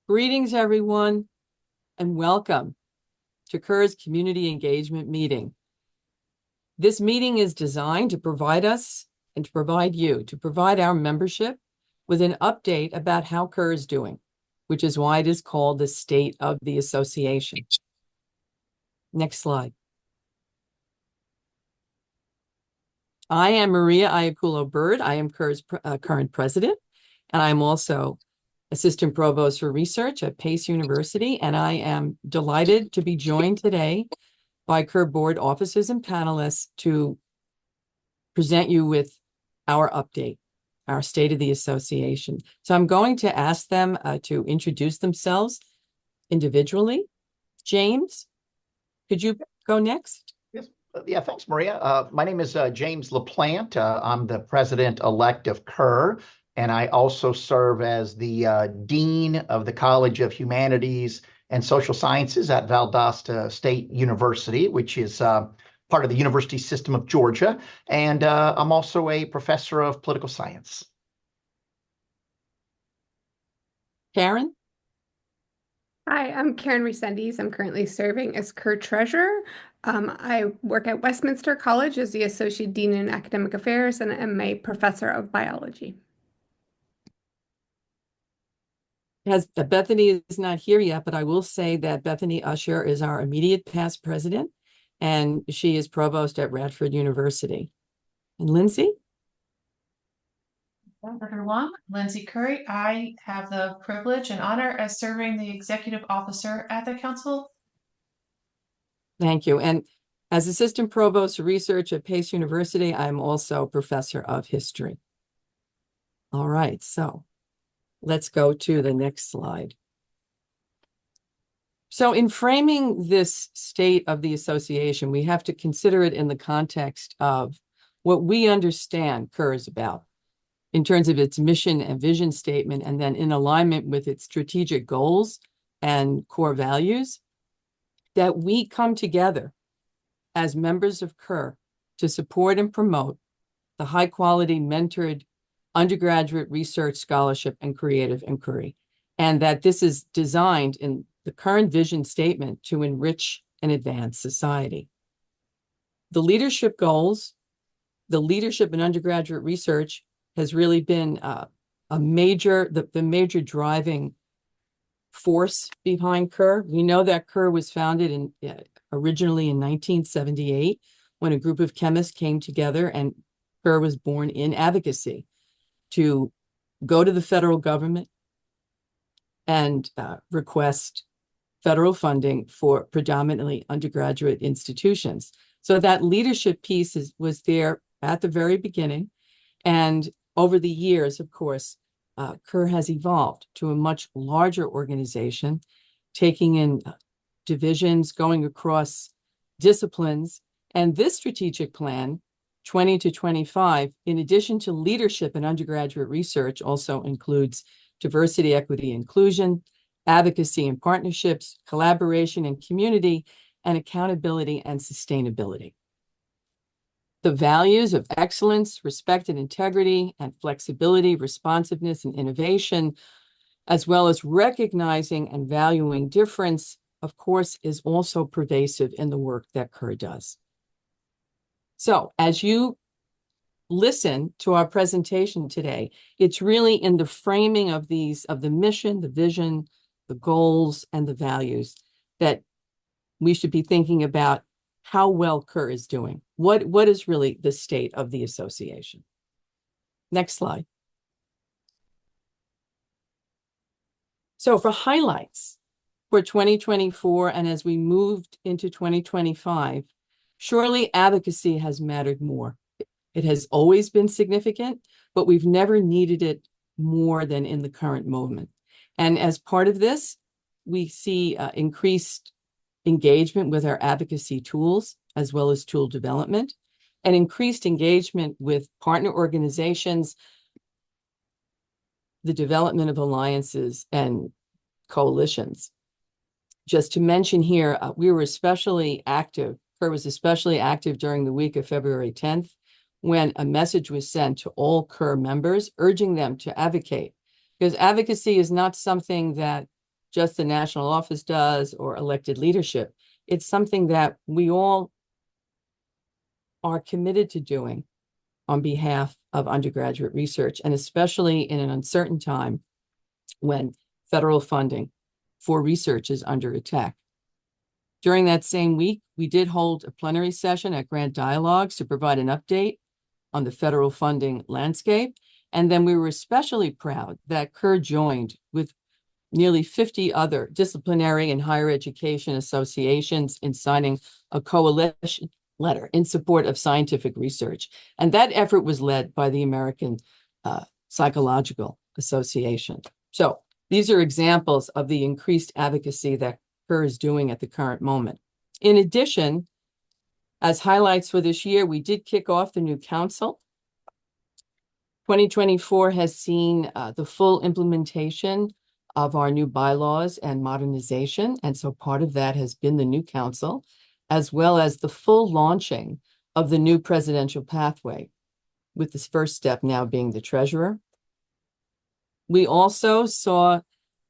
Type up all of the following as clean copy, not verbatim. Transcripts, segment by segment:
Greetings, everyone, and welcome to Kerr's Community Engagement Meeting. This meeting is designed to provide us and to provide our membership with an update about how Kerr is doing, which is why it is called the State of the Association. Next slide. I am Maria Iaculo Bird. I am Kerr's current president, and I'm also Assistant Provost for Research at Pace University, and I am delighted to be joined today by Kerr board officers and panelists to present you with our update, our State of the Association. So I'm going to ask them to introduce themselves individually. James, could you go next? Yes. Yeah, thanks, Maria. My name is James LaPlante. I'm the president-elect of Kerr, and I also serve as the dean of the College of Humanities and Social Sciences at Valdosta State University, which is part of the University System of Georgia. And I'm also a professor of political science. Karen? Hi, I'm Karen Resendiz. I'm currently serving as Kerr Treasurer. I work at Westminster College as the Associate Dean in Academic Affairs and am a professor of biology. Bethany is not here yet, but I will say that Bethany Usher is our immediate past president, and she is provost at Radford University. And Lindsay? Everyone, Lindsay Curry. I have the privilege and honor as serving the executive officer at the council. Thank you. And as Assistant Provost of Research at Pace University, I'm also Professor of History. All right, so let's go to the next slide. So in framing this State of the Association, we have to consider it in the context of what we understand Kerr is about in terms of its mission and vision statement, and then in alignment with its strategic goals and core values, that we come together as members of Kerr to support and promote the high-quality mentored undergraduate research, scholarship, and creative inquiry, and that this is designed in the current vision statement to enrich and advance society. The leadership goals, the leadership in undergraduate research has really been the major driving force behind Kerr. We know that Kerr was founded originally in 1978 when a group of chemists came together, and Kerr was born in advocacy to go to the federal government and request federal funding for predominantly undergraduate institutions. So that leadership piece was there at the very beginning. And over the years, of course, Kerr has evolved to a much larger organization, taking in divisions, going across disciplines. And this strategic plan, 20 to 25, in addition to leadership in undergraduate research, also includes diversity, equity, inclusion, advocacy and partnerships, collaboration and community, and accountability and sustainability. The values of excellence, respect and integrity, and flexibility, responsiveness and innovation, as well as recognizing and valuing difference, of course, is also pervasive in the work that Kerr does. So as you listen to our presentation today, it's really in the framing of the mission, the vision, the goals, and the values that we should be thinking about how well Kerr is doing. What is really the state of the association? Next slide. So for highlights for 2024, and as we moved into 2025, surely advocacy has mattered more. It has always been significant, but we've never needed it more than in the current moment. And as part of this, we see increased engagement with our advocacy tools, as well as tool development, and increased engagement with partner organizations, the development of alliances and coalitions. Just to mention here, we were especially active. Kerr was especially active during the week of February 10th, when a message was sent to all Kerr members urging them to advocate, because advocacy is not something that just the national office does or elected leadership. It's something that we all are committed to doing on behalf of undergraduate research, and especially in an uncertain time when federal funding for research is under attack. During that same week, we did hold a plenary session at Grant Dialogues to provide an update on the federal funding landscape. And then we were especially proud that Kerr joined with nearly 50 other disciplinary and higher education associations in signing a coalition letter in support of scientific research. And that effort was led by the American Psychological Association. So these are examples of the increased advocacy that Kerr is doing at the current moment. In addition, as highlights for this year, we did kick off the new council. 2024 has seen the full implementation of our new bylaws and modernization. And so part of that has been the new council, as well as the full launching of the new presidential pathway, with this first step now being the treasurer. We also saw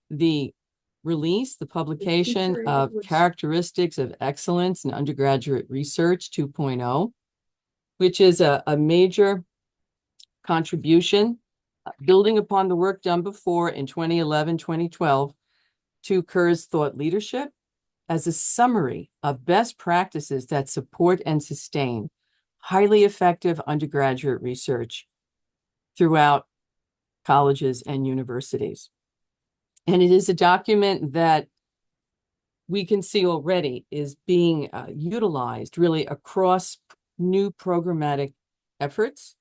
the release, the publication of Characteristics of Excellence in Undergraduate Research 2.0, which is a major contribution, building upon the work done before in 2011, 2012, to Kerr's thought leadership as a summary of best practices that support and sustain highly effective undergraduate research throughout colleges and universities. And it is a document that we can see already is being utilized really across new programmatic efforts,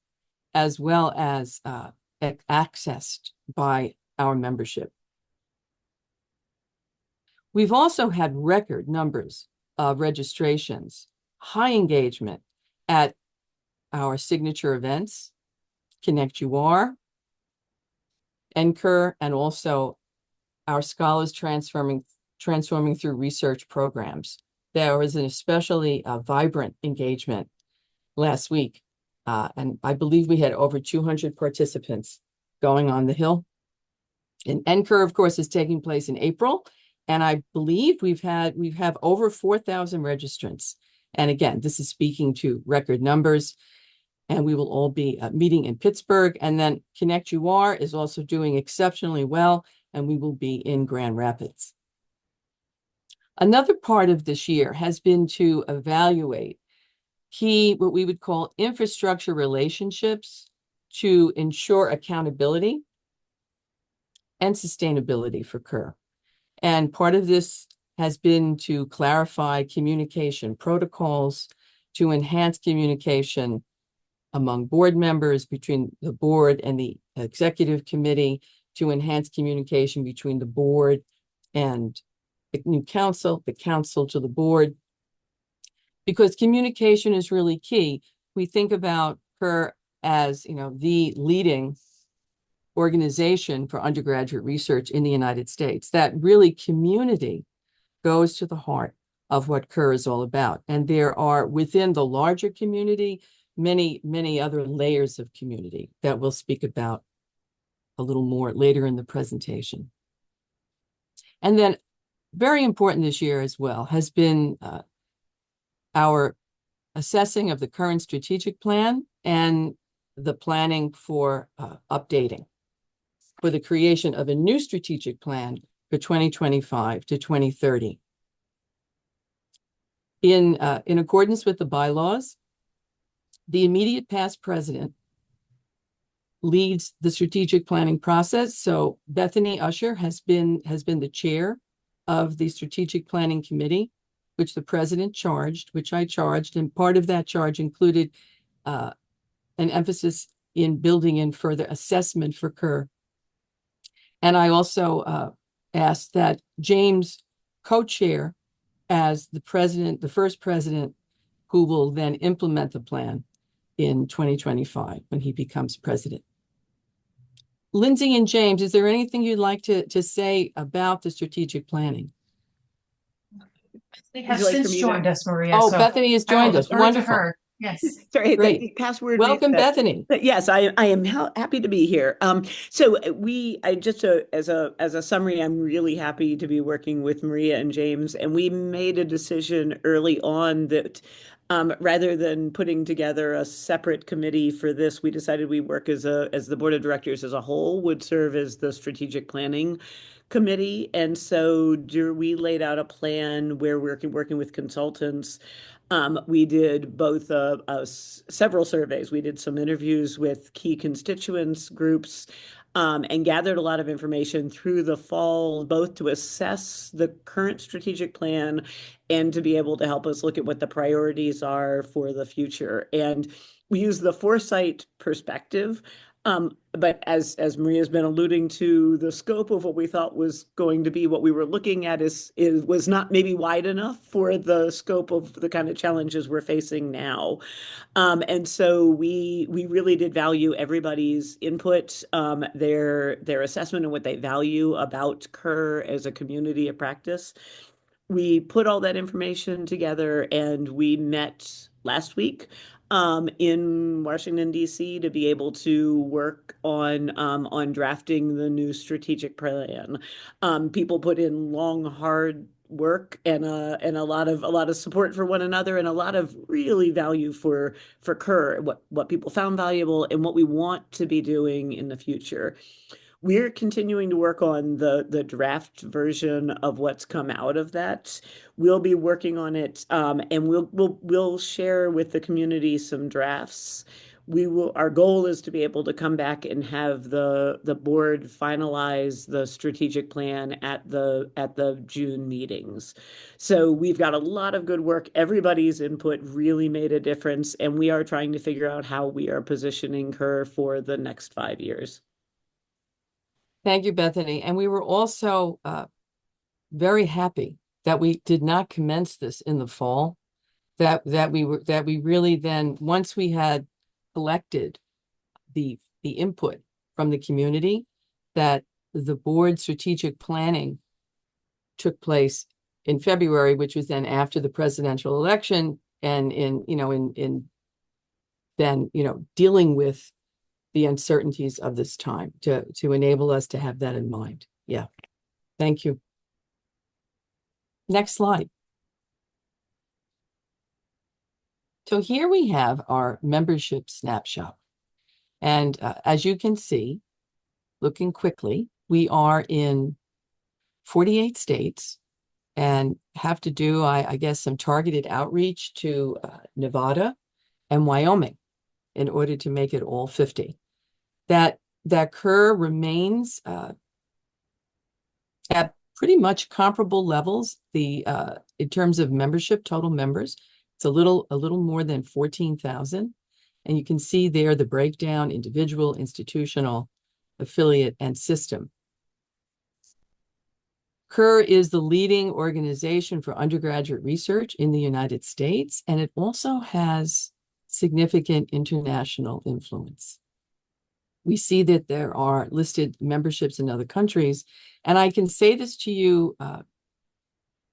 as well as accessed by our membership. We've also had record numbers of registrations, high engagement at our signature events, Connect UR, NCUR, and also our scholars transforming through research programs. There was an especially vibrant engagement last week. And I believe we had over 200 participants going on the Hill. And NCUR, of course, is taking place in April. And I believe we have over 4,000 registrants. And again, this is speaking to record numbers. And we will all be meeting in Pittsburgh. And then Connect UR is also doing exceptionally well, and we will be in Grand Rapids. Another part of this year has been to evaluate key, what we would call infrastructure relationships to ensure accountability and sustainability for Kerr. And part of this has been to clarify communication protocols, to enhance communication among board members, between the board and the executive committee, to enhance communication between the board and the new council, the council to the board, because communication is really key. We think about Kerr as, the leading organization for undergraduate research in the United States. That really community goes to the heart of what Kerr is all about. And there are, within the larger community, many, many other layers of community that we'll speak about a little more later in the presentation. And then very important this year as well has been our assessing of the current strategic plan and the planning for updating for the creation of a new strategic plan for 2025 to 2030. In accordance with the bylaws, the immediate past president leads the strategic planning process. So Bethany Usher has been the chair of the strategic planning committee, which the president charged, which I charged, and part of that charge included an emphasis in building in further assessment for Kerr. And I also asked that James co-chair as the president, the first president, who will then implement the plan in 2025 when he becomes president. Lindsay and James, is there anything you'd like to say about the strategic planning? They have since joined us, Maria. Oh, so Bethany has I will joined us. defer to Wonderful. her. Yes. Sorry, Great. the password Welcome, reset. Bethany. Yes, I am happy to be here. I just as a summary, I'm really happy to be working with Maria and James, and we made a decision early on that rather than putting together a separate committee for this, we decided we work as the board of directors as a whole would serve as the strategic planning committee, and so we laid out a plan where we're working with consultants. We did both several surveys. We did some interviews with key constituents groups and gathered a lot of information through the fall, both to assess the current strategic plan and to be able to help us look at what the priorities are for the future. And we use the foresight perspective. But as Maria's been alluding to, the scope of what we thought was going to be what we were looking at was not maybe wide enough for the scope of the kind of challenges we're facing now. And so we really did value everybody's input, their assessment and what they value about Kerr as a community of practice. We put all that information together and we met last week in Washington, D.C. to be able to work on drafting the new strategic plan. People put in long, hard work and a lot of support for one another and a lot of really value for Kerr, what people found valuable and what we want to be doing in the future. We're continuing to work on the draft version of what's come out of that. We'll be working on it, and we'll share with the community some drafts. Our goal is to be able to come back and have the board finalize the strategic plan at the June meetings. So we've got a lot of good work. Everybody's input really made a difference, and we are trying to figure out how we are positioning her for the next 5 years. Thank you, Bethany. And we were also very happy that we did not commence this in the fall, that we really then, once we had collected the input from the community, that the board strategic planning took place in February, which was then after the presidential election, and then dealing with the uncertainties of this time to enable us to have that in mind. Yeah. Thank you. Next slide. So here we have our membership snapshot. And as you can see, looking quickly, we are in 48 states and have to do, I guess, some targeted outreach to Nevada and Wyoming in order to make it all 50. That Kerr remains at pretty much comparable levels. In terms of membership, total members, it's a little more than 14,000, and you can see there the breakdown: individual, institutional, affiliate, and system. Kerr is the leading organization for undergraduate research in the United States, and it also has significant international influence. We see that there are listed memberships in other countries. And I can say this to you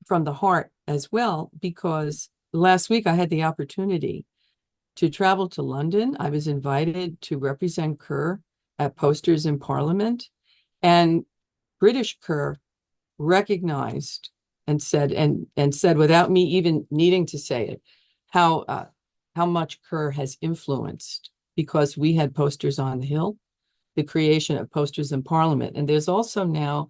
from the heart as well, because last week I had the opportunity to travel to London. I was invited to represent Kerr at Posters in Parliament. And British Kerr recognized and said without me even needing to say it, how much Kerr has influenced, because we had Posters on the Hill, the creation of Posters in Parliament. And there's also now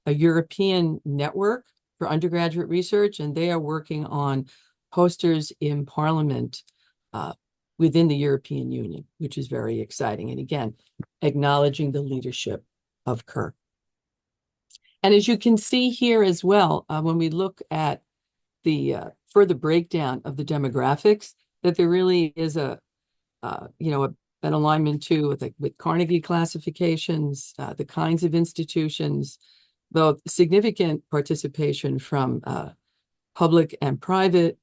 a European network for undergraduate research, and they are working on Posters in Parliament within the European Union, which is very exciting. And again, acknowledging the leadership of Kerr. And as you can see here as well, when we look at the further breakdown of the demographics, that there really is an alignment too with Carnegie classifications, the kinds of institutions, both significant participation from public and private.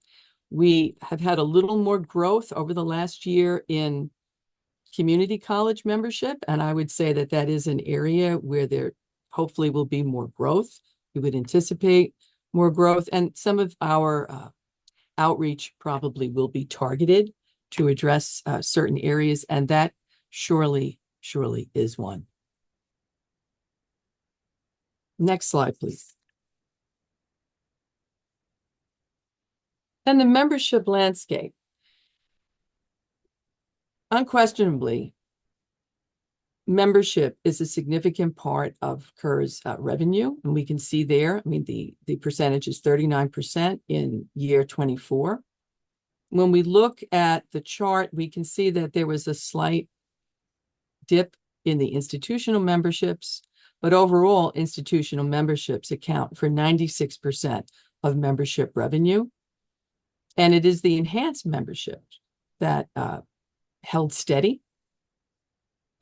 We have had a little more growth over the last year in community college membership, and I would say that is an area where there hopefully will be more growth. We would anticipate more growth, and some of our outreach probably will be targeted to address certain areas, and that surely is one. Next slide, please. And the membership landscape. Unquestionably, membership is a significant part of KER's revenue, and we can see there, I mean, the percentage is 39% in year 24. When we look at the chart, we can see that there was a slight dip in the institutional memberships, but overall institutional memberships account for 96% of membership revenue. And it is the enhanced membership that held steady.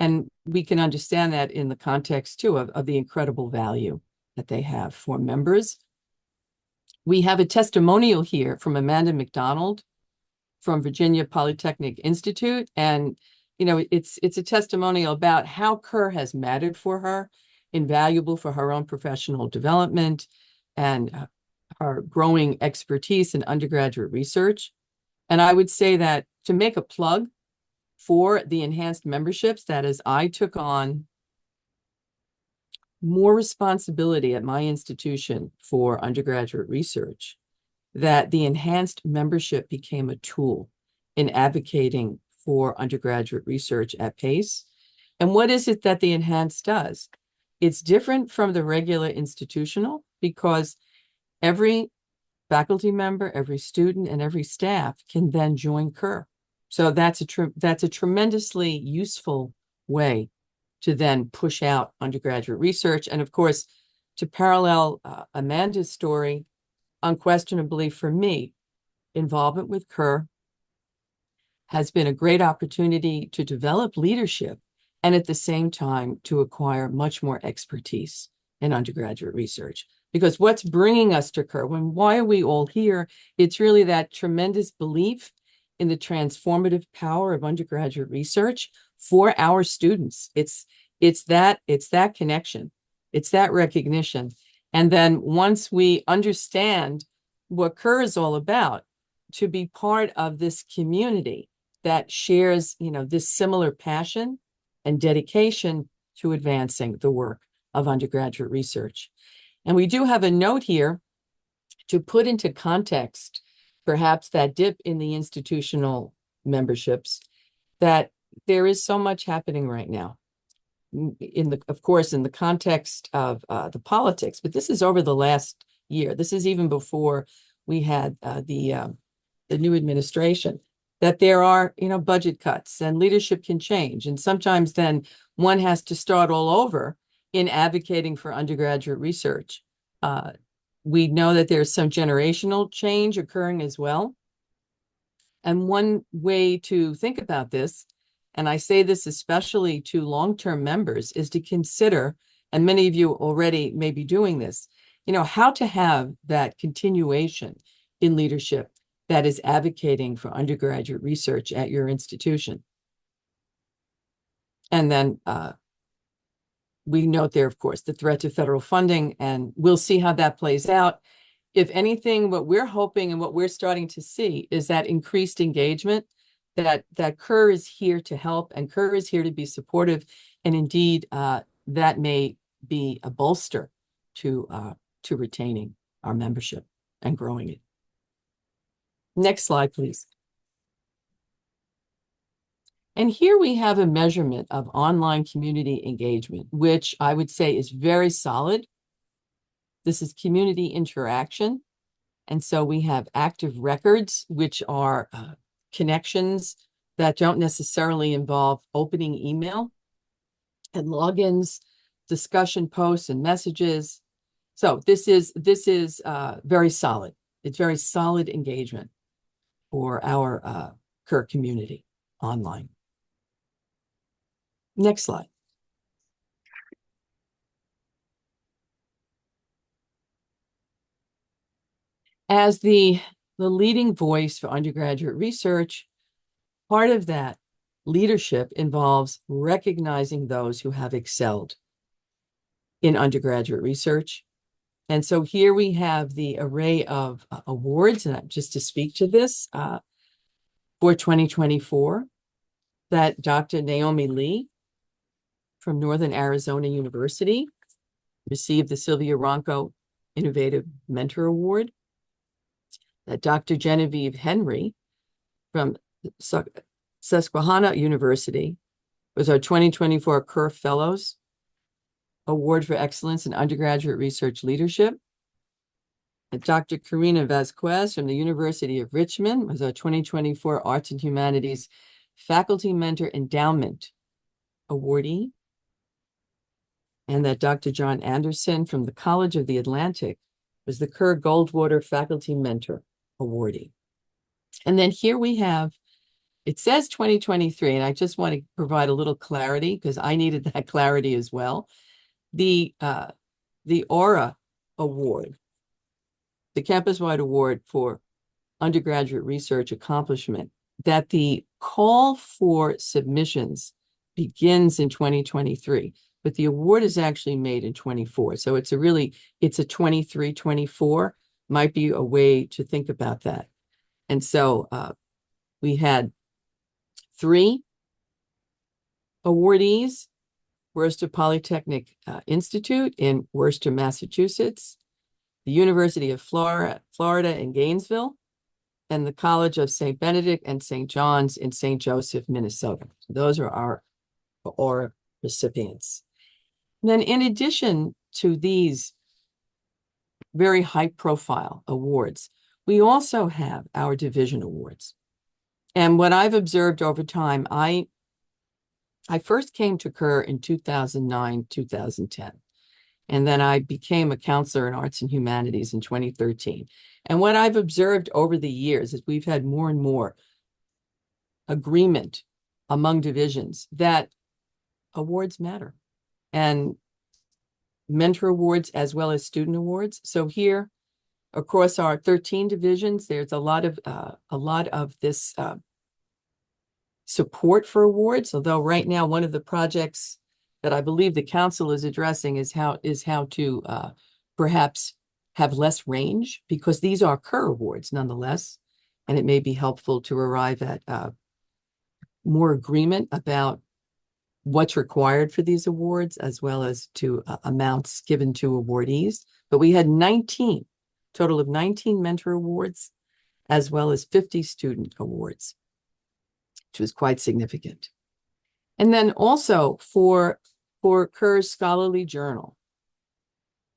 And we can understand that in the context, too, of the incredible value that they have for members. We have a testimonial here from Amanda McDonald from Virginia Polytechnic Institute. And, you know, it's a testimonial about how KER has mattered for her, invaluable for her own professional development and her growing expertise in undergraduate research. And I would say that to make a plug for the enhanced memberships, that is, I took on more responsibility at my institution for undergraduate research, that the enhanced membership became a tool in advocating for undergraduate research at PACE. And what is it that the enhanced does? It's different from the regular institutional because every faculty member, every student, and every staff can then join KER. So that's a tremendously useful way to then push out undergraduate research. And of course, to parallel Amanda's story, unquestionably for me, involvement with KER has been a great opportunity to develop leadership and at the same time to acquire much more expertise in undergraduate research. Because what's bringing us to KER, why are we all here? It's really that tremendous belief in the transformative power of undergraduate research for our students. It's that connection. It's that recognition. And then once we understand what KER is all about, to be part of this community that shares, you know, this similar passion and dedication to advancing the work of undergraduate research. And we do have a note here to put into context perhaps that dip in the institutional memberships, that there is so much happening right now. Of course, in the context of the politics, but this is over the last year. This is even before we had the new administration, that there are, you know, budget cuts and leadership can change. And sometimes then one has to start all over in advocating for undergraduate research. We know that there's some generational change occurring as well. And one way to think about this, and I say this especially to long-term members, is to consider, and many of you already may be doing this, you know, how to have that continuation in leadership that is advocating for undergraduate research at your institution. And then we note there, of course, the threat to federal funding, and we'll see how that plays out. If anything, what we're hoping and what we're starting to see is that increased engagement, that KER is here to help and KER is here to be supportive. And indeed, that may be a bolster to retaining our membership and growing it. Next slide, please. And here we have a measurement of online community engagement, which I would say is very solid. This is community interaction. And so we have active records, which are connections that don't necessarily involve opening email, and logins, discussion posts and messages. So this is very solid. It's very solid engagement for our KER community online. Next slide. As the leading voice for undergraduate research, part of that leadership involves recognizing those who have excelled in undergraduate research. And so here we have the array of awards, and just to speak to this, for 2024, that Dr. Naomi Lee from Northern Arizona University received the Sylvia Ronco Innovative Mentor Award, that Dr. Genevieve Henry from Susquehanna University was our 2024 Kerr Fellows Award for Excellence in Undergraduate Research Leadership. And Dr. Karina Vasquez from the University of Richmond was our 2024 Arts and Humanities Faculty Mentor Endowment awardee. And that Dr. John Anderson from the College of the Atlantic was the Kerr Goldwater Faculty Mentor awardee. And then here we have, it says 2023, and I just want to provide a little clarity because I needed that clarity as well. The AURA Award, the campus-wide award for undergraduate research accomplishment, that the call for submissions begins in 2023, but the award is actually made in 24. So it's a 23-24 might be a way to think about that. And so we had 3 awardees: Worcester Polytechnic Institute in Worcester, Massachusetts, the University of Florida in Gainesville, and the College of St. Benedict and St. John's in St. Joseph, Minnesota. Those are our AURA recipients. And then in addition to these very high-profile awards, we also have our division awards. And what I've observed over time, I first came to Kerr in 2009, 2010. And then I became a counselor in arts and humanities in 2013. And what I've observed over the years is we've had more and more agreement among divisions that awards matter, and mentor awards as well as student awards. So here, across our 13 divisions, there's a lot of this support for awards. Although right now, one of the projects that I believe the council is addressing is how to perhaps have less range, because these are Kerr awards nonetheless, and it may be helpful to arrive at more agreement about what's required for these awards, as well as to amounts given to awardees. But we had total of 19 mentor awards, as well as 50 student awards, which was quite significant. And then also for Kerr's scholarly journal,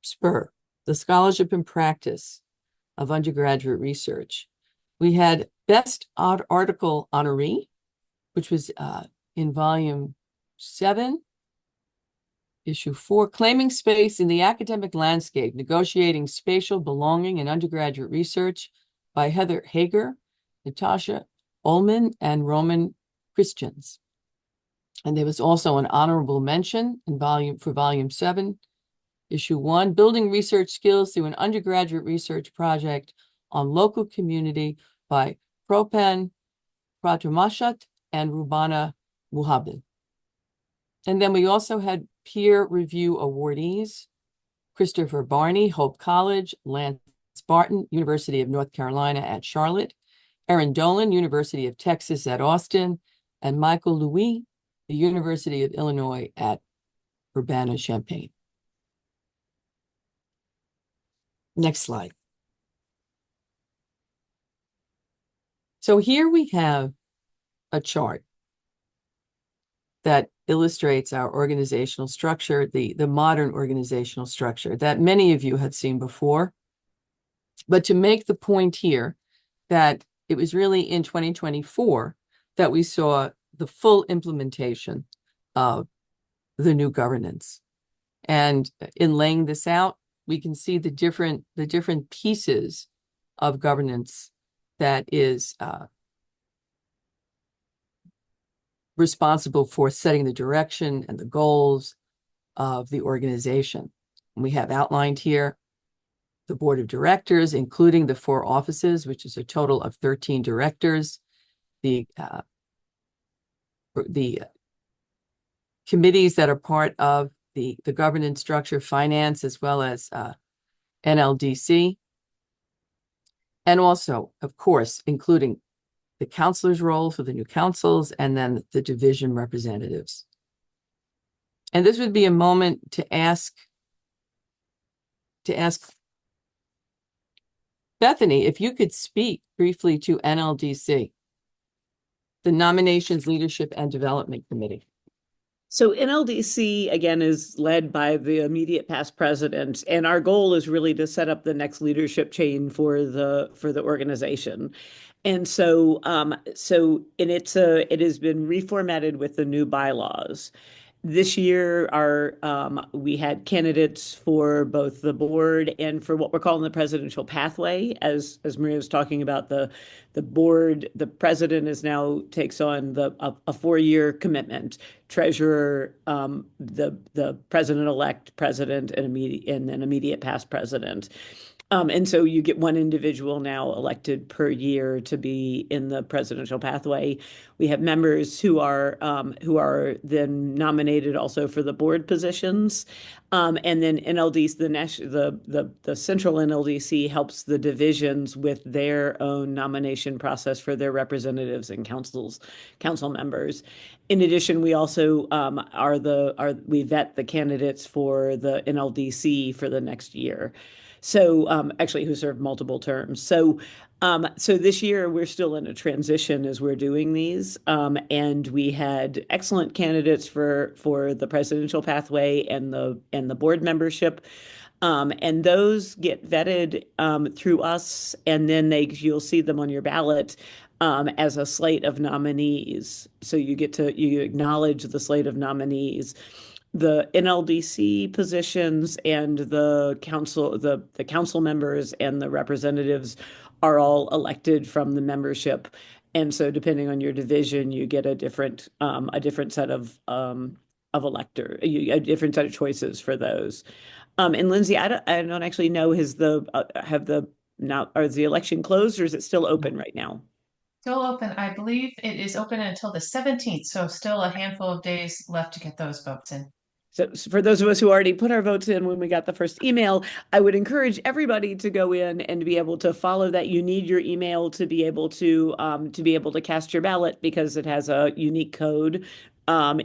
SPUR, the Scholarship and Practice of Undergraduate Research, we had Best Article Honoree, which was in volume 7, issue 4, Claiming Space in the Academic Landscape, Negotiating Spatial Belonging in Undergraduate Research by Heather Hager, Natasha Ullman, and Roman Christians. And there was also an honorable mention in volume 7, issue 1, Building Research Skills Through an Undergraduate Research Project on Local Community by Propan Pratamashat and Rubana Muhabin. And then we also had peer review awardees: Christopher Barney, Hope College; Lance Barton, University of North Carolina at Charlotte; Erin Dolan, University of Texas at Austin; and Michael Louis, the University of Illinois at Urbana-Champaign. Next slide. So here we have a chart that illustrates our organizational structure, the modern organizational structure that many of you had seen before. But to make the point here that it was really in 2024 that we saw the full implementation of the new governance. And in laying this out, we can see the different pieces of governance that is responsible for setting the direction and the goals of the organization. And we have outlined here the board of directors, including the 4 offices, which is a total of 13 directors, the committees that are part of the governance structure, finance, as well as NLDC, and also, of course, including the counselor's role for the new councils, and then the division representatives. And this would be a moment to ask Bethany if you could speak briefly to NLDC, the Nominations, Leadership, and Development Committee. So NLDC, again, is led by the immediate past president, and our goal is really to set up the next leadership chain for the organization. And so, it has been reformatted with the new bylaws. This year, we had candidates for both the board and for what we're calling the presidential pathway. As Maria was talking about, the board, the president takes on a 4-year commitment. Treasurer, the president-elect, president, and then immediate past president. And so you get one individual now elected per year to be in the presidential pathway. We have members who are then nominated also for the board positions. And then NLDC, the central NLDC helps the divisions with their own nomination process for their representatives and council members. In addition, we also we vet the candidates for the NLDC for the next year. So actually who served multiple terms. So this year we're still in a transition as we're doing these. And we had excellent candidates for the presidential pathway and the board membership. And those get vetted through us, and then you'll see them on your ballot as a slate of nominees. So you acknowledge the slate of nominees. The NLDC positions and the council members and the representatives are all elected from the membership. And so depending on your division, you get a different set of a different set of choices for those. And Lindsay, I don't actually know, is the election closed, or is it still open right now? Still open. I believe it is open until the 17th, so still a handful of days left to get those votes in. So for those of us who already put our votes in when we got the first email, I would encourage everybody to go in and be able to follow that. You need your email to be able to cast your ballot, because it has a unique code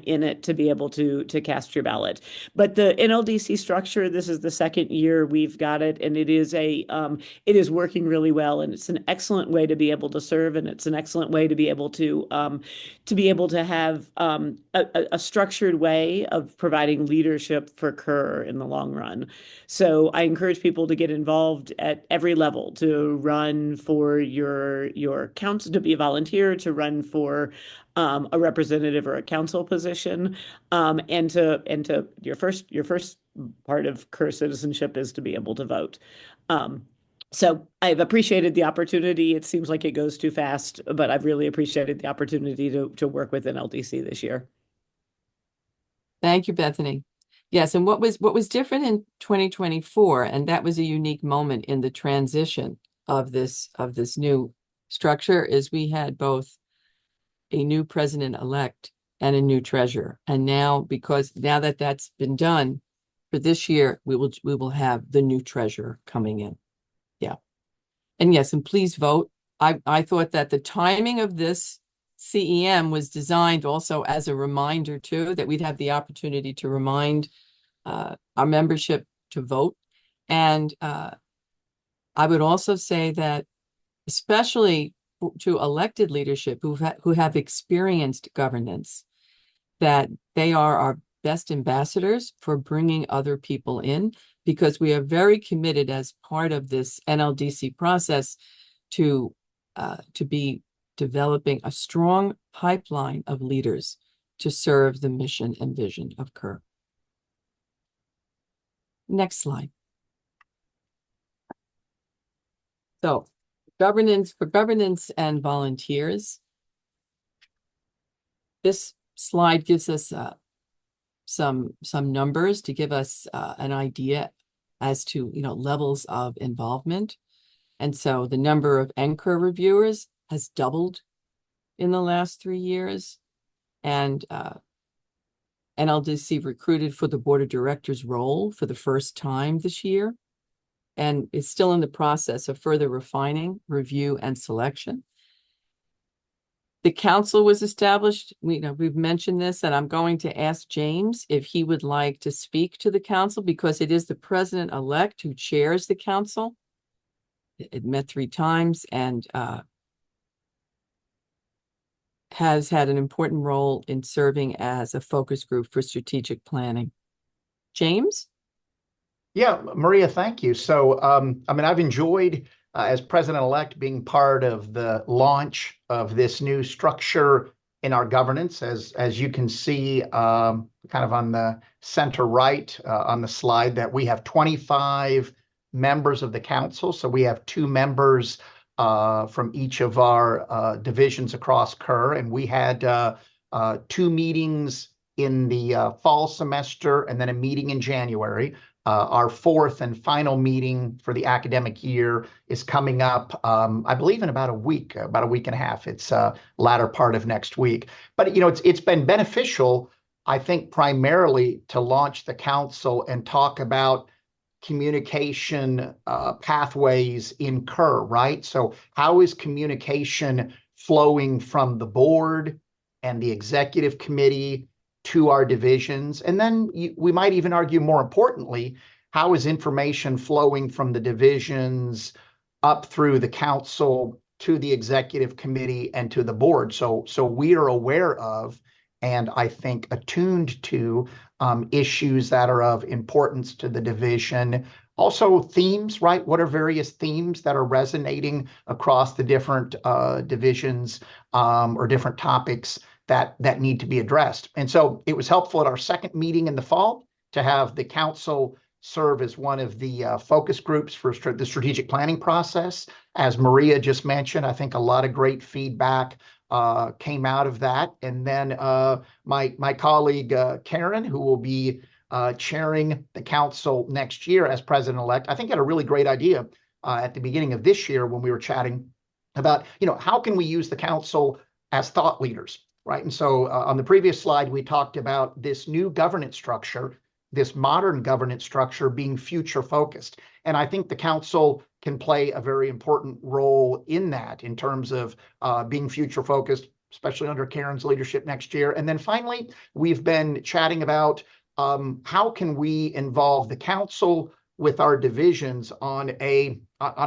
in it to be able to cast your ballot. But the NLDC structure, this is the second year we've got it, and it is working really well, and it's an excellent way to be able to serve, and it's an excellent way to be able to have a structured way of providing leadership for Kerr in the long run. So I encourage people to get involved at every level, to run for your council, to be a volunteer, to run for a representative or a council position, and to your first part of Kerr citizenship is to be able to vote. So I've appreciated the opportunity. It seems like it goes too fast, but I've really appreciated the opportunity to work with NLDC this year. Thank you, Bethany. Yes, and what was different in 2024, and that was a unique moment in the transition of this new structure, is we had both a new president-elect and a new treasurer. And now that that's been done for this year, we will have the new treasurer coming in. Yeah. And yes, and please vote. I thought that the timing of this CEM was designed also as a reminder too, that we'd have the opportunity to remind our membership to vote. And I would also say that, especially to elected leadership who have experienced governance, that they are our best ambassadors for bringing other people in, because we are very committed as part of this NLDC process to be developing a strong pipeline of leaders to serve the mission and vision of Kerr. Next slide. So, governance and volunteers. This slide gives us some numbers to give us an idea as to levels of involvement. And so the number of NCUR reviewers has doubled in the last 3 years, and NLDC recruited for the board of directors role for the first time this year, and is still in the process of further refining, review, and selection. The council was established. We've mentioned this, and I'm going to ask James if he would like to speak to the council because it is the president-elect who chairs the council. It met 3 times and has had an important role in serving as a focus group for strategic planning. James? Yeah, Maria, thank you. So, I've enjoyed as president-elect being part of the launch of this new structure in our governance. As you can see, kind of on the center right on the slide, that we have 25 members of the council. So we have 2 members from each of our divisions across Kerr, and we had 2 meetings in the fall semester and then a meeting in January. Our 4th and final meeting for the academic year is coming up, I believe, in about a week and a half. It's latter part of next week. But it's been beneficial, I think, primarily to launch the council and talk about communication pathways in Kerr, right? So how is communication flowing from the board and the executive committee to our divisions? And then we might even argue, more importantly, how is information flowing from the divisions up through the council to the executive committee and to the board? So we are aware of, and I think attuned to, issues that are of importance to the division. Also themes, right? What are various themes that are resonating across the different divisions or different topics that need to be addressed? And so it was helpful at our 2nd meeting in the fall to have the council serve as one of the focus groups for the strategic planning process. As Maria just mentioned, I think a lot of great feedback came out of that. And then my colleague Karen, who will be chairing the council next year as president-elect, I think had a really great idea at the beginning of this year when we were chatting about, how can we use the council as thought leaders, right? And so on the previous slide, we talked about this new governance structure, this modern governance structure being future focused. And I think the council can play a very important role in that, in terms of being future focused, especially under Karen's leadership next year. And then finally, we've been chatting about how can we involve the council with our divisions on a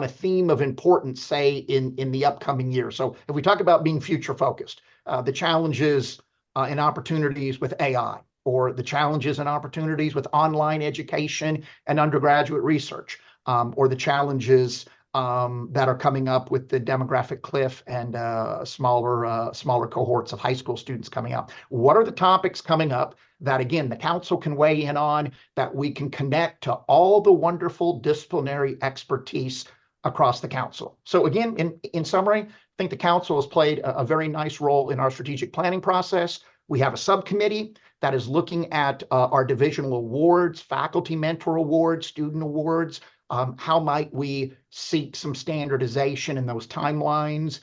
theme of importance, say, in the upcoming year. So if we talk about being future focused, the challenges and opportunities with AI, or the challenges and opportunities with online education and undergraduate research, or the challenges that are coming up with the demographic cliff and smaller cohorts of high school students coming up. What are the topics coming up that, again, the council can weigh in on, that we can connect to all the wonderful disciplinary expertise across the council? So again, in summary, I think the council has played a very nice role in our strategic planning process. We have a subcommittee that is looking at our divisional awards, faculty mentor awards, student awards. How might we seek some standardization in those timelines,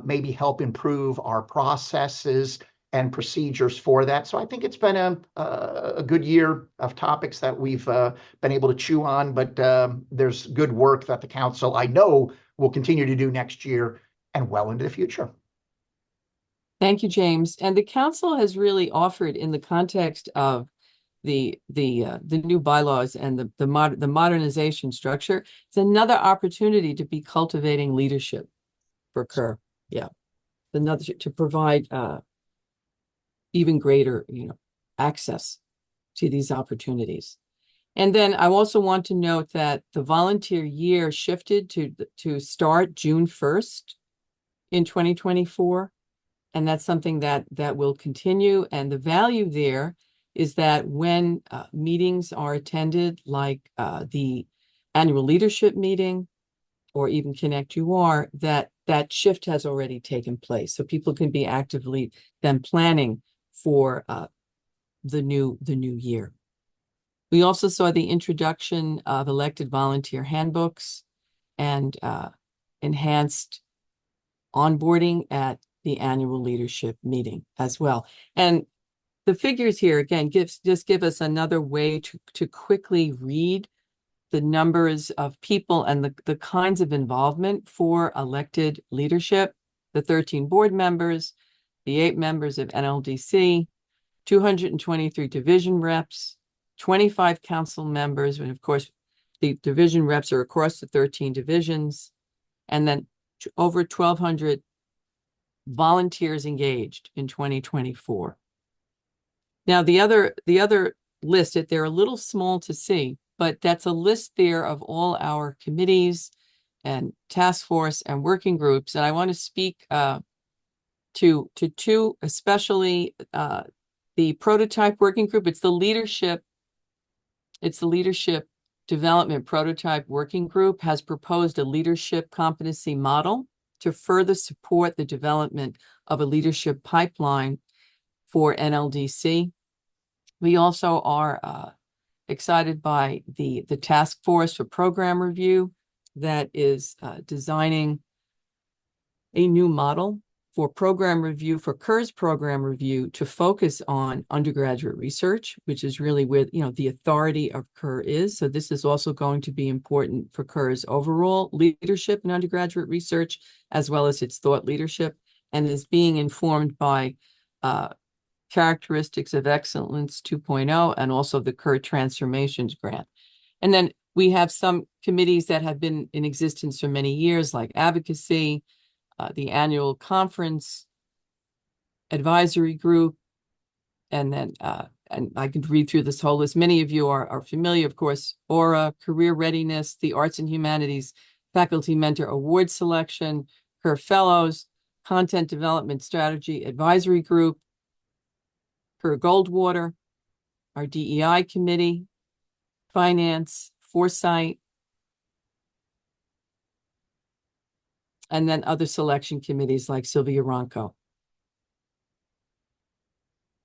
maybe help improve our processes and procedures for that? So I think it's been a good year of topics that we've been able to chew on, but there's good work that the council, I know, will continue to do next year and well into the future. Thank you, James. And the council has really offered, in the context of the new bylaws and the modernization structure, it's another opportunity to be cultivating leadership for Kerr. Yeah, another to provide even greater access to these opportunities. And then I also want to note that the volunteer year shifted to start June 1st in 2024. And that's something that will continue. And the value there is that when meetings are attended, like the annual leadership meeting or even Connect UR, that shift has already taken place. So people can be actively then planning for the new year. We also saw the introduction of elected volunteer handbooks and enhanced onboarding at the annual leadership meeting as well. And the figures here, again, just give us another way to quickly read the numbers of people and the kinds of involvement for elected leadership, the 13 board members, the 8 members of NLDC, 223 division reps, 25 council members, and of course, the division reps are across the 13 divisions, and then over 1,200 volunteers engaged in 2024. Now, the other list, they're a little small to see, but that's a list there of all our committees and task force and working groups. And I want to speak to two, especially the prototype working group. It's the leadership development prototype working group has proposed a leadership competency model to further support the development of a leadership pipeline for NLDC. We also are excited by the task force for program review that is designing a new model for program review, for KERS program review, to focus on undergraduate research, which is really where the authority of KER is. So this is also going to be important for KER's overall leadership in undergraduate research, as well as its thought leadership, and is being informed by Characteristics of Excellence 2.0 and also the KER Transformations Grant. And then we have some committees that have been in existence for many years, like advocacy, the annual conference, advisory group, and then, and I could read through this whole list. Many of you are familiar, of course, AURA, Career Readiness, the Arts and Humanities Faculty Mentor Award Selection, KER Fellows, Content Development Strategy Advisory Group, KER Goldwater, our DEI Committee, Finance, Foresight, and then other selection committees like Sylvia Ronco.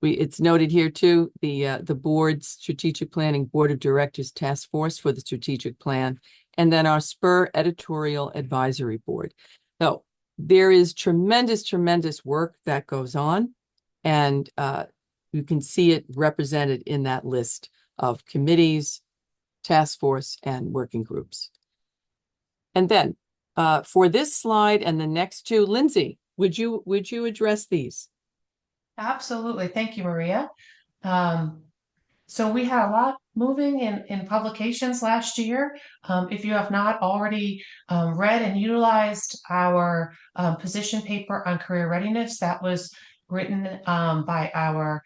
It's noted here too, the board's strategic planning board of directors task force for the strategic plan, and then our SPUR editorial advisory board. So there is tremendous work that goes on, and you can see it represented in that list of committees, task force, and working groups. And then for this slide and the next two, Lindsay, would you address these? Absolutely. Thank you, Maria. So we had a lot moving in publications last year. If you have not already read and utilized our position paper on career readiness, that was written by our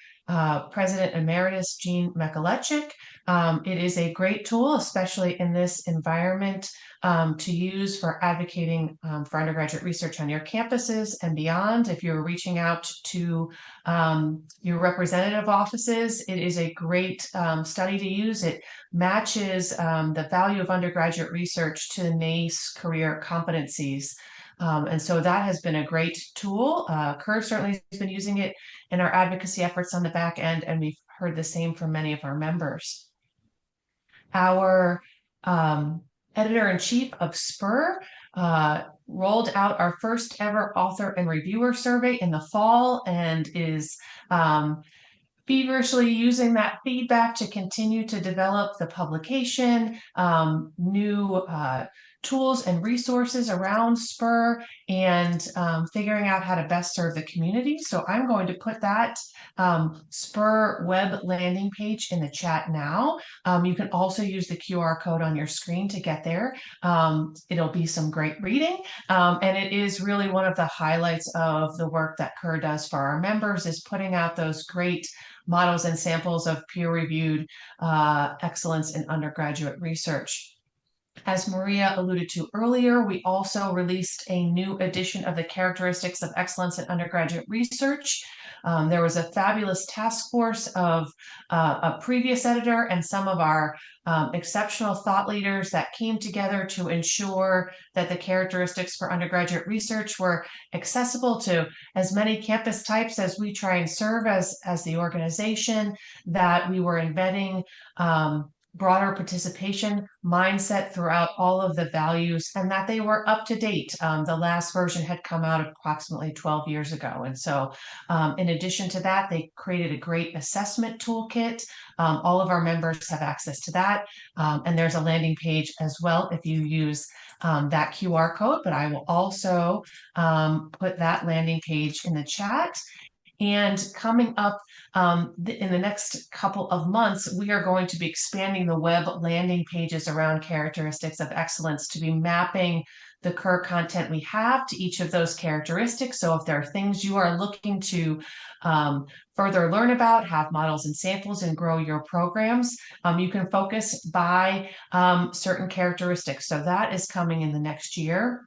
President Emeritus, Jean Mikulecic. It is a great tool, especially in this environment, to use for advocating for undergraduate research on your campuses and beyond. If you're reaching out to your representative offices, it is a great study to use. It matches the value of undergraduate research to NACE career competencies. And so that has been a great tool. KER certainly has been using it in our advocacy efforts on the back end, and we've heard the same from many of our members. Our editor-in-chief of SPUR rolled out our first ever author and reviewer survey in the fall, and is feverishly using that feedback to continue to develop the publication, new tools and resources around SPUR, and figuring out how to best serve the community. So I'm going to put that SPUR web landing page in the chat now. You can also use the QR code on your screen to get there. It'll be some great reading, and it is really one of the highlights of the work that KER does for our members, is putting out those great models and samples of peer-reviewed excellence in undergraduate research. As Maria alluded to earlier, we also released a new edition of the Characteristics of Excellence in Undergraduate Research. There was a fabulous task force of a previous editor and some of our exceptional thought leaders that came together to ensure that the characteristics for undergraduate research were accessible to as many campus types as we try and serve as the organization, that we were embedding broader participation mindset throughout all of the values, and that they were up to date. The last version had come out approximately 12 years ago. And so in addition to that, they created a great assessment toolkit. All of our members have access to that. And there's a landing page as well if you use that QR code, but I will also put that landing page in the chat. And coming up in the next couple of months, we are going to be expanding the web landing pages around characteristics of excellence to be mapping the Kerr content we have to each of those characteristics. So if there are things you are looking to further learn about, have models and samples, and grow your programs, you can focus by certain characteristics. So that is coming in the next year.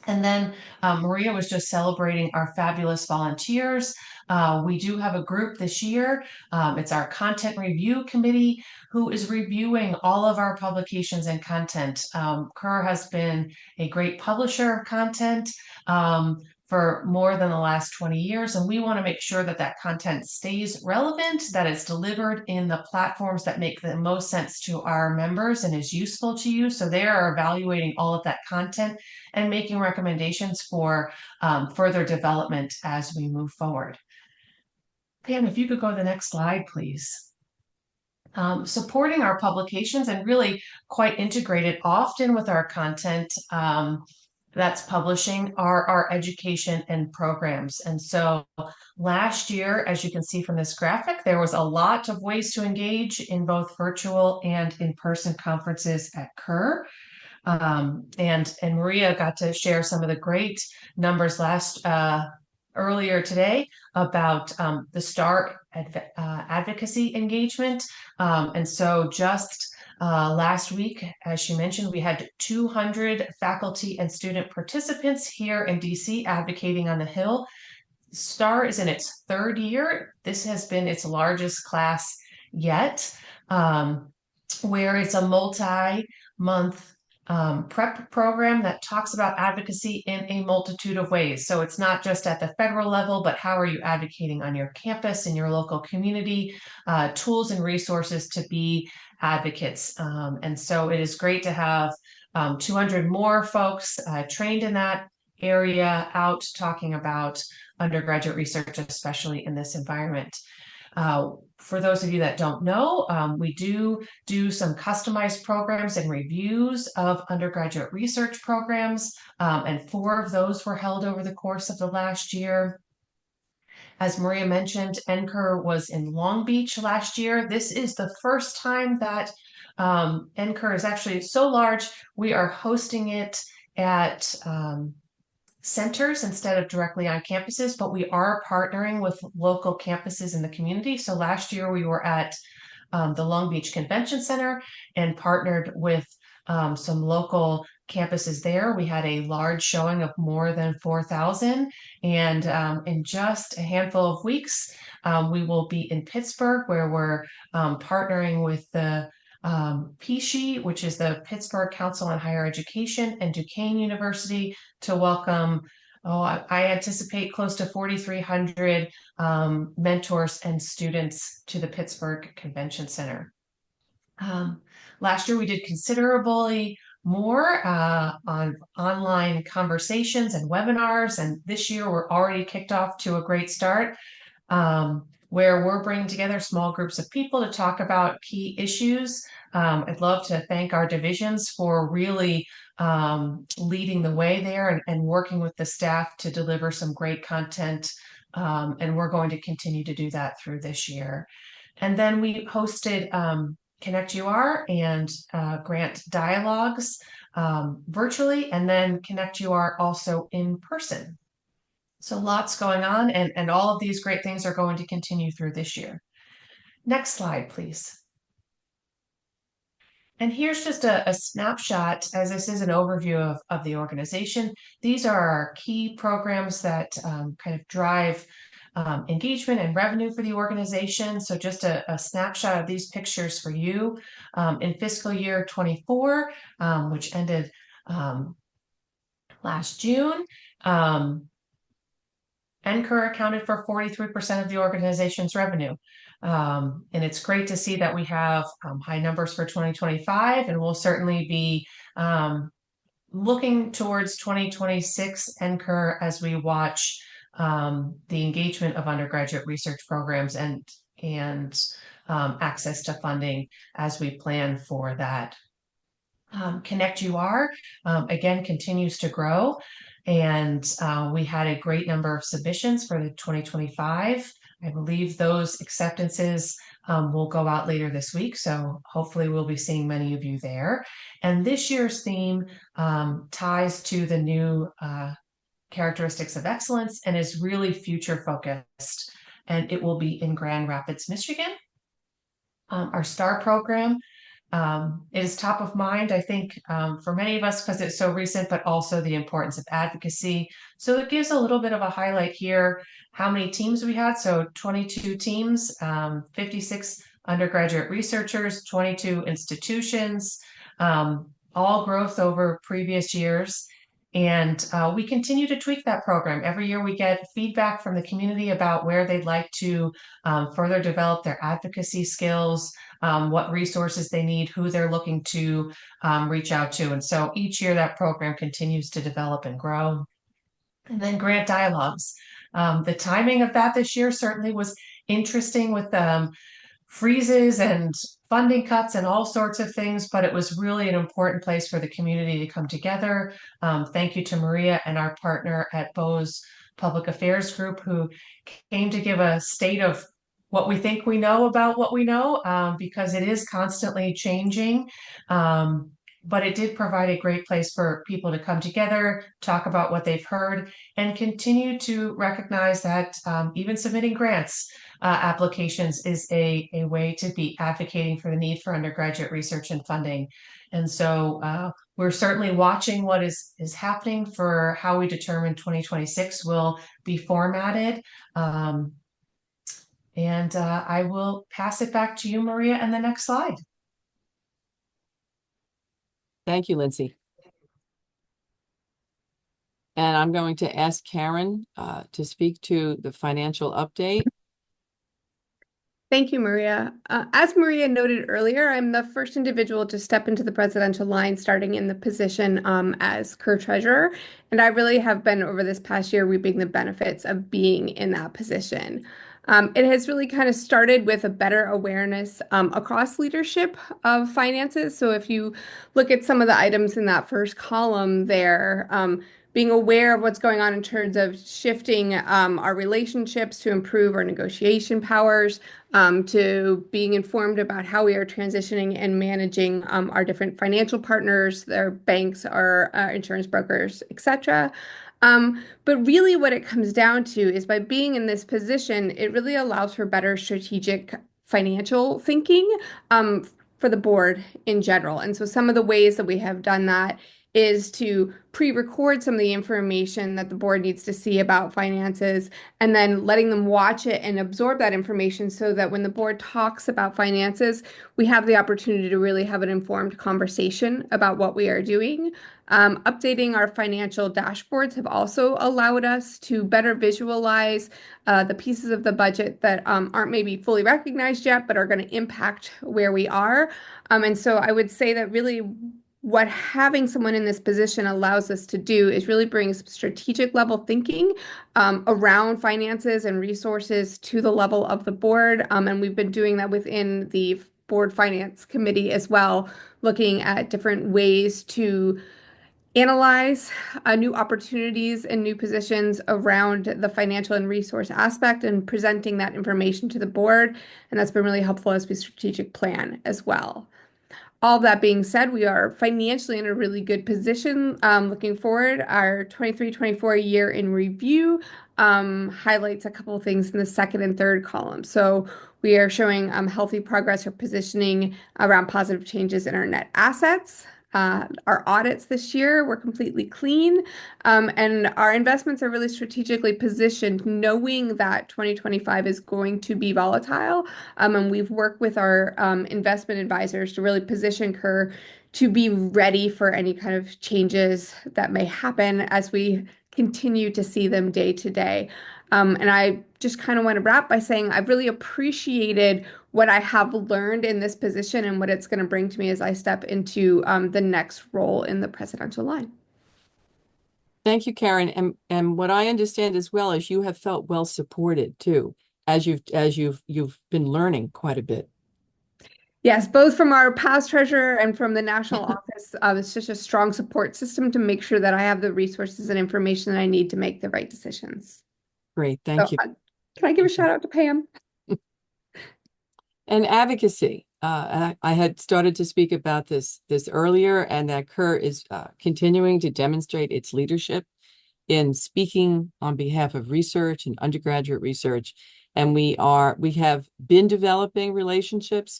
And then Maria was just celebrating our fabulous volunteers. We do have a group this year. It's our content review committee who is reviewing all of our publications and content. Kerr has been a great publisher of content for more than the last 20 years. And we want to make sure that that content stays relevant, that it's delivered in the platforms that make the most sense to our members and is useful to you. So they are evaluating all of that content and making recommendations for further development as we move forward. Pam, if you could go to the next slide, please. Supporting our publications and really quite integrated often with our content that's publishing are our education and programs. And so last year, as you can see from this graphic, there was a lot of ways to engage in both virtual and in-person conferences at Kerr. And Maria got to share some of the great numbers earlier today about the STAR advocacy engagement. And so just last week, as she mentioned, we had 200 faculty and student participants here in DC advocating on the Hill. STAR is in its third year. This has been its largest class yet, where it's a multi-month prep program that talks about advocacy in a multitude of ways. So it's not just at the federal level, but how are you advocating on your campus, in your local community, tools and resources to be advocates. And so it is great to have 200 more folks trained in that area out talking about undergraduate research, especially in this environment. For those of you that don't know, we do some customized programs and reviews of undergraduate research programs, and 4 of those were held over the course of the last year. As Maria mentioned, NCUR was in Long Beach last year. This is the first time that NCUR is actually so large. We are hosting it at centers instead of directly on campuses, but we are partnering with local campuses in the community. So last year we were at the Long Beach Convention Center and partnered with some local campuses there. We had a large showing of more than 4,000, and in just a handful of weeks, we will be in Pittsburgh, where we're partnering with the PSHE, which is the Pittsburgh Council on Higher Education, and Duquesne University to welcome, I anticipate close to 4,300 mentors and students to the Pittsburgh Convention Center. Last year, we did considerably more on online conversations and webinars, and this year we're already kicked off to a great start, where we're bringing together small groups of people to talk about key issues. I'd love to thank our divisions for really leading the way there and working with the staff to deliver some great content, and we're going to continue to do that through this year. And then we hosted Connect UR and Grant Dialogues virtually, and then Connect UR also in person. So lots going on, and all of these great things are going to continue through this year. Next slide, please. And here's just a snapshot, as this is an overview of the organization. These are our key programs that kind of drive engagement and revenue for the organization. So just a snapshot of these pictures for you. In fiscal year 24, which ended last June, NCUR accounted for 43% of the organization's revenue. And it's great to see that we have high numbers for 2025, and we'll certainly be looking towards 2026 NCUR as we watch the engagement of undergraduate research programs and access to funding as we plan for that. Connect UR, again, continues to grow. And we had a great number of submissions for the 2025. I believe those acceptances will go out later this week. So hopefully we'll be seeing many of you there. And this year's theme ties to the new characteristics of excellence and is really future focused. And it will be in Grand Rapids, Michigan. Our STAR program is top of mind, I think, for many of us because it's so recent, but also the importance of advocacy. So it gives a little bit of a highlight here, how many teams we had. So 22 teams, 56 undergraduate researchers, 22 institutions, all growth over previous years. And we continue to tweak that program. Every year we get feedback from the community about where they'd like to further develop their advocacy skills, what resources they need, who they're looking to reach out to. And so each year that program continues to develop and grow. And then grant dialogues. The timing of that this year certainly was interesting with freezes and funding cuts and all sorts of things, but it was really an important place for the community to come together. Thank you to Maria and our partner at Bose Public Affairs Group, who came to give a state of what we think we know about what we know, because it is constantly changing. But it did provide a great place for people to come together, talk about what they've heard, and continue to recognize that even submitting grants applications is a way to be advocating for the need for undergraduate research and funding. And so we're certainly watching what is happening for how we determine 2026 will be formatted. And I will pass it back to you, Maria, and the next slide. Thank you, Lindsay. And I'm going to ask Karen to speak to the financial update. Thank you, Maria. As Maria noted earlier, I'm the first individual to step into the presidential line starting in the position as Kerr Treasurer, and I really have been over this past year reaping the benefits of being in that position. It has really kind of started with a better awareness across leadership of finances. So if you look at some of the items in that first column there, being aware of what's going on in terms of shifting our relationships to improve our negotiation powers, to being informed about how we are transitioning and managing our different financial partners, their banks, our insurance brokers, etc. But really what it comes down to is by being in this position, it really allows for better strategic financial thinking for the board in general. And so some of the ways that we have done that is to pre-record some of the information that the board needs to see about finances and then letting them watch it and absorb that information so that when the board talks about finances, we have the opportunity to really have an informed conversation about what we are doing. Updating our financial dashboards have also allowed us to better visualize the pieces of the budget that aren't maybe fully recognized yet, but are going to impact where we are. And so I would say that really what having someone in this position allows us to do is really bring some strategic level thinking around finances and resources to the level of the board. And we've been doing that within the board finance committee as well, looking at different ways to analyze new opportunities and new positions around the financial and resource aspect and presenting that information to the board. And that's been really helpful as we strategic plan as well. All that being said, we are financially in a really good position looking forward. Our 23-24 year in review highlights a couple of things in the second and third column. So we are showing healthy progress or positioning around positive changes in our net assets. Our audits this year were completely clean, and our investments are really strategically positioned, knowing that 2025 is going to be volatile. And we've worked with our investment advisors to really position Kerr to be ready for any kind of changes that may happen as we continue to see them day to day. And I just kind of want to wrap by saying I've really appreciated what I have learned in this position and what it's going to bring to me as I step into the next role in the presidential line. Thank you, Karen. And what I understand as well is you have felt well supported too, as you've been learning quite a bit. Yes, both from our past treasurer and from the national office. It's just a strong support system to make sure that I have the resources and information that I need to make the right decisions. Great, So, thank you. can I give a shout out to Pam? And advocacy. I had started to speak about this earlier, and that KER is continuing to demonstrate its leadership in speaking on behalf of research and undergraduate research. And we have been developing relationships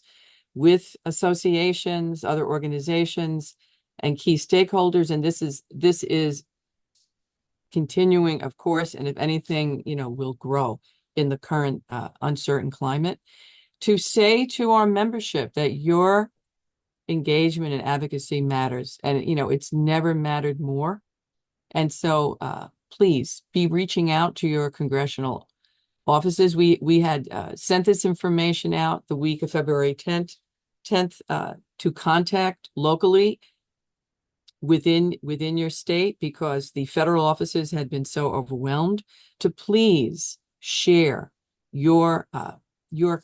with associations, other organizations, and key stakeholders. And this is continuing, of course, and if anything, will grow in the current uncertain climate. To say to our membership that your engagement and advocacy matters, and it's never mattered more. And so please be reaching out to your congressional offices. We had sent this information out the week of February 10th to contact locally within your state, because the federal offices had been so overwhelmed, to please share your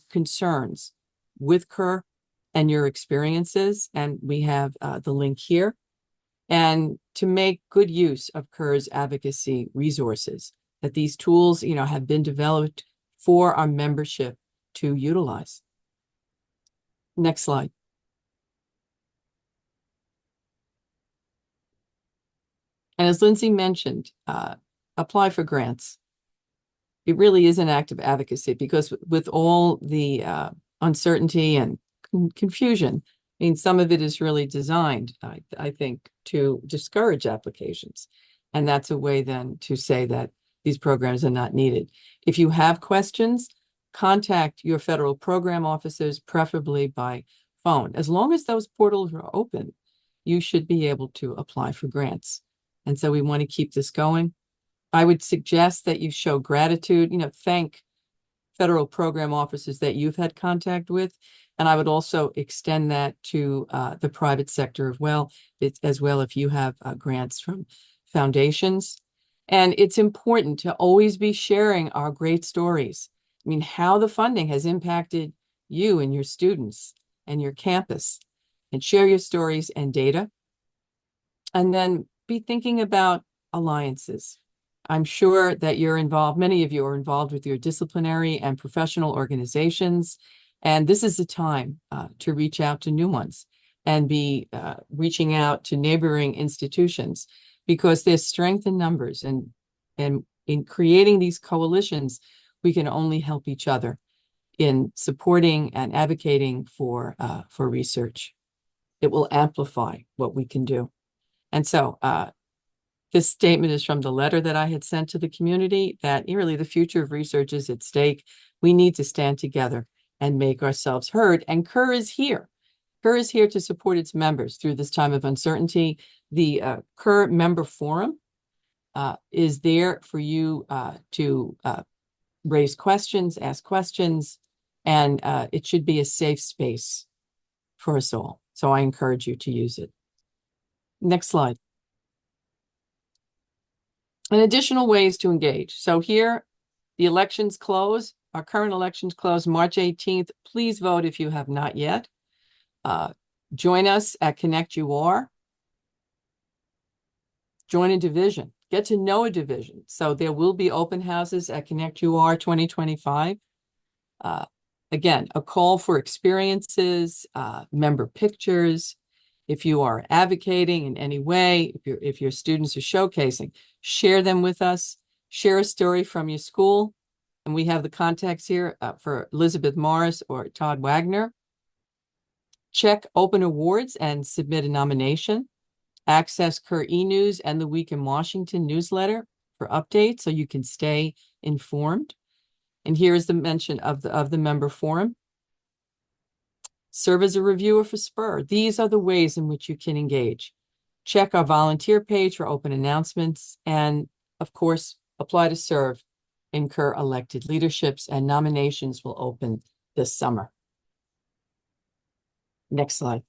concerns with KER and your experiences. And we have the link here. And to make good use of KER's advocacy resources, that these tools, have been developed for our membership to utilize. Next slide. And as Lindsay mentioned, apply for grants. It really is an act of advocacy, because with all the uncertainty and confusion, I mean, some of it is really designed, I think, to discourage applications. And that's a way then to say that these programs are not needed. If you have questions, contact your federal program officers, preferably by phone. As long as those portals are open, you should be able to apply for grants. And so we want to keep this going. I would suggest that you show gratitude, thank federal program officers that you've had contact with. And I would also extend that to the private sector as well if you have grants from foundations. And it's important to always be sharing our great stories. I mean, how the funding has impacted you and your students and your campus, and share your stories and data. And then be thinking about alliances. I'm sure that you're involved, many of you are involved with your disciplinary and professional organizations. And this is the time to reach out to new ones and be reaching out to neighboring institutions, because there's strength in numbers. And in creating these coalitions, we can only help each other in supporting and advocating for research. It will amplify what we can do. And so this statement is from the letter that I had sent to the community, that really the future of research is at stake. We need to stand together and make ourselves heard. And KER is here. KER is here to support its members through this time of uncertainty. The KER Member Forum is there for you to raise questions, ask questions, and it should be a safe space for us all. So I encourage you to use it. Next slide. And additional ways to engage. So here, the elections close. Our current elections close March 18th. Please vote if you have not yet. Join us at Connect UR. Join a division. Get to know a division. So there will be open houses at Connect UR 2025. Again, a call for experiences, member pictures. If you are advocating in any way, if your students are showcasing, share them with us. Share a story from your school. And we have the contacts here for Elizabeth Morris or Todd Wagner. Check open awards and submit a nomination. Access KER eNews and the Week in Washington newsletter for updates so you can stay informed. And here is the mention of the member forum. Serve as a reviewer for SPUR. These are the ways in which you can engage. Check our volunteer page for open announcements. And of course, apply to serve in KER elected leaderships, and nominations will open this summer. Next slide.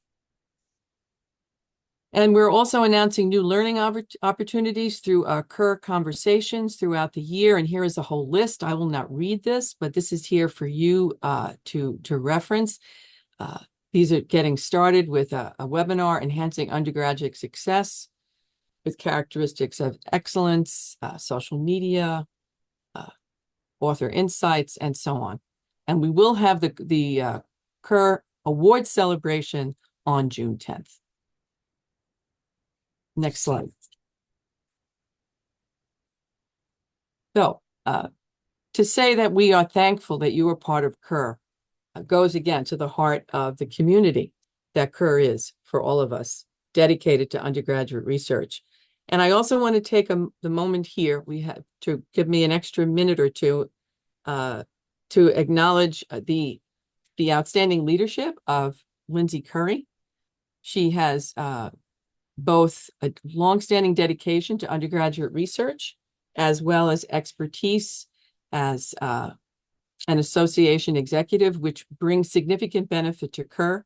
And we're also announcing new learning opportunities through our KER conversations throughout the year. And here is a whole list. I will not read this, but this is here for you to reference. These are getting started with a webinar, Enhancing Undergraduate Success with Characteristics of Excellence, social media, author insights, and so on. And we will have the Kerr Award celebration on June 10th. Next slide. So, to say that we are thankful that you are part of Kerr goes again to the heart of the community that Kerr is for all of us, dedicated to undergraduate research. And I also want to take the moment here, we have to give me an extra minute or two to acknowledge the outstanding leadership of Lindsay Curry. She has both a longstanding dedication to undergraduate research, as well as expertise as an association executive, which brings significant benefit to Kerr.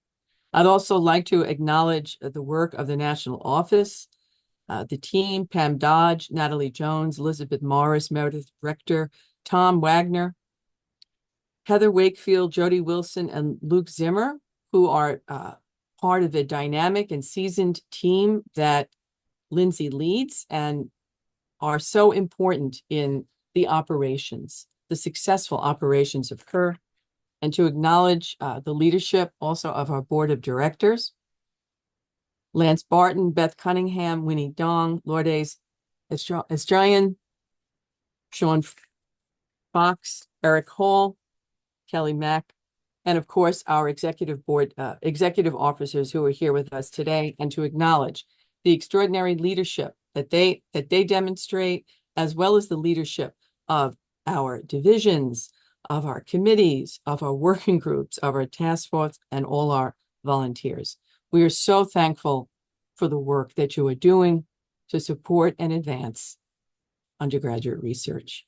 I'd also like to acknowledge the work of the National Office, the team, Pam Dodge, Natalie Jones, Elizabeth Morris, Meredith Rector, Tom Wagner, Heather Wakefield, Jody Wilson, and Luke Zimmer, who are part of the dynamic and seasoned team that Lindsay leads and are so important in the operations, the successful operations of Kerr, and to acknowledge the leadership also of our board of directors. Lance Barton, Beth Cunningham, Winnie Dong, Lourdes Estrayan, Sean Fox, Eric Hall, Kelly Mack, and of course, our executive board, executive officers who are here with us today, and to acknowledge the extraordinary leadership that they demonstrate, as well as the leadership of our divisions, of our committees, of our working groups, of our task force, and all our volunteers. We are so thankful for the work that you are doing to support and advance undergraduate research.